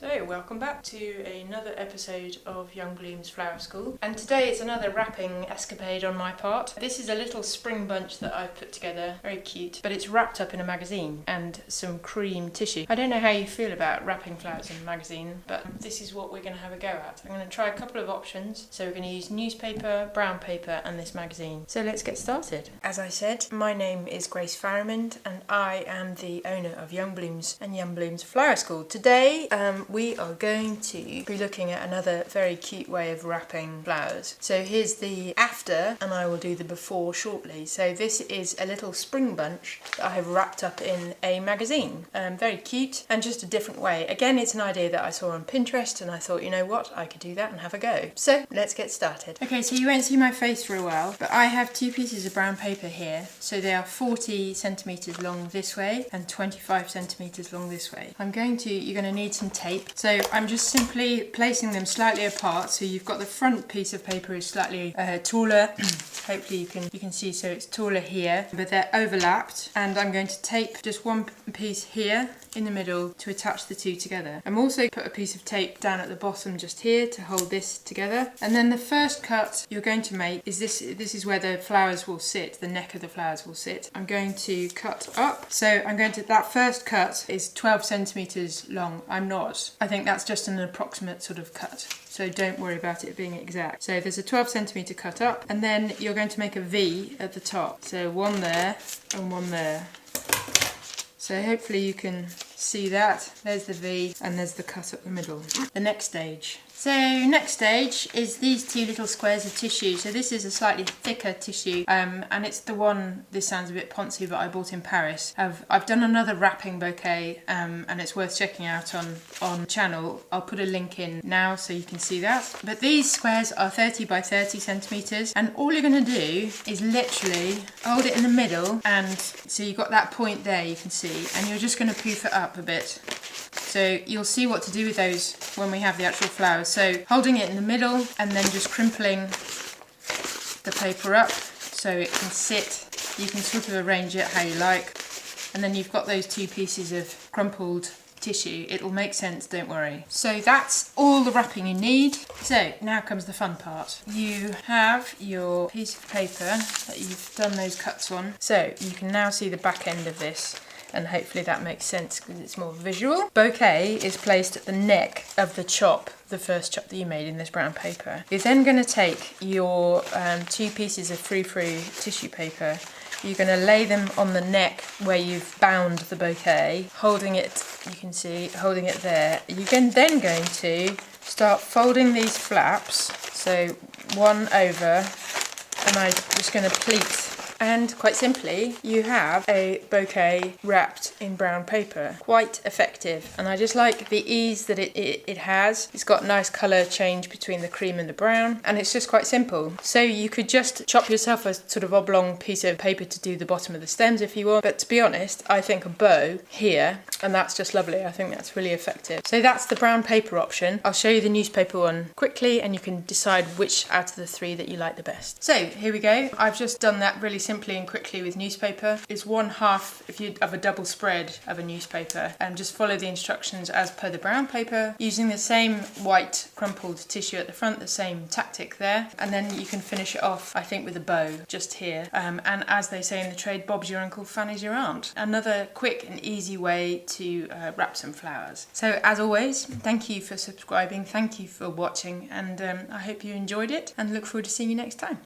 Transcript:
So, welcome back to another episode of Young Bloom's Flower School, and today it's another wrapping escapade on my part. This is a little spring bunch that I've put together, very cute, but it's wrapped up in a magazine and some cream tissue. I don't know how you feel about wrapping flowers in a magazine, but this is what we're going to have a go at. I'm going to try a couple of options, so we're going to use newspaper, brown paper and this magazine. So let's get started. As I said, my name is Grace Farrimond and I am the owner of Young Bloom's and Young Bloom's Flower School. Today we are going to be looking at another very cute way of wrapping flowers. So here's the after and I will do the before shortly. So this is a little spring bunch that I have wrapped up in a magazine. Very cute and just a different way. Again, it's an idea that I saw on Pinterest and I thought, you know what, I could do that and have a go. So let's get started. Okay, so you won't see my face for a while, but I have two pieces of brown paper here. So they are 40 centimeters long this way and 25 centimeters long this way. You're going to need some tape. So I'm just simply placing them slightly apart. So you've got the front piece of paper is slightly taller. Hopefully you can see, so it's taller here, but they're overlapped. And I'm going to tape just one piece here in the middle to attach the two together. I'm also put a piece of tape down at the bottom just here to hold this together. And then the first cut you're going to make is this is where the flowers will sit, the neck of the flowers will sit. I'm going to cut up. So that first cut is 12 centimeters long. I think that's just an approximate sort of cut. So don't worry about it being exact. So there's a 12 centimeter cut up and then you're going to make a V at the top. So one there and one there. So hopefully you can see that. There's the V and there's the cut up the middle. The next stage. So next stage is these two little squares of tissue. So this is a slightly thicker tissue and it's the one, this sounds a bit poncy, but I bought in Paris. I've done another wrapping bouquet and it's worth checking out on the channel. I'll put a link in now so you can see that. But these squares are 30 by 30 centimeters and all you're going to do is literally hold it in the middle, and so you've got that point there you can see, and you're just going to poof it up a bit. So you'll see what to do with those when we have the actual flowers. So holding it in the middle and then just crimpling the paper up so it can sit. You can sort of arrange it how you like. And then you've got those two pieces of crumpled tissue. It'll make sense, don't worry. So that's all the wrapping you need. So now comes the fun part. You have your piece of paper that you've done those cuts on. So you can now see the back end of this. And hopefully that makes sense because it's more visual. Bouquet is placed at the neck of the chop, the first chop that you made in this brown paper. You're then going to take your two pieces of frou-frou tissue paper. You're going to lay them on the neck where you've bound the bouquet, holding it, you can see, holding it there. You're then going to start folding these flaps, so one over, and I'm just going to pleat. And quite simply, you have a bouquet wrapped in brown paper. Quite effective. And I just like the ease that it has. It's got nice colour change between the cream and the brown. And it's just quite simple. So you could just chop yourself a sort of oblong piece of paper to do the bottom of the stems if you want. But to be honest, I think a bow here, and that's just lovely. I think that's really effective. So that's the brown paper option. I'll show you the newspaper one quickly and you can decide which out of the three that you like the best. So here we go. I've just done that really simply and quickly with newspaper. It's 1/2 if you have a double spread of a newspaper, and just follow the instructions as per the brown paper using the same white crumpled tissue at the front, the same tactic there, and then you can finish it off I think with a bow just here, and as they say in the trade, Bob's your uncle, Fanny's your aunt. Another quick and easy way to wrap some flowers. So as always, thank you for subscribing, thank you for watching, and I hope you enjoyed it and look forward to seeing you next time.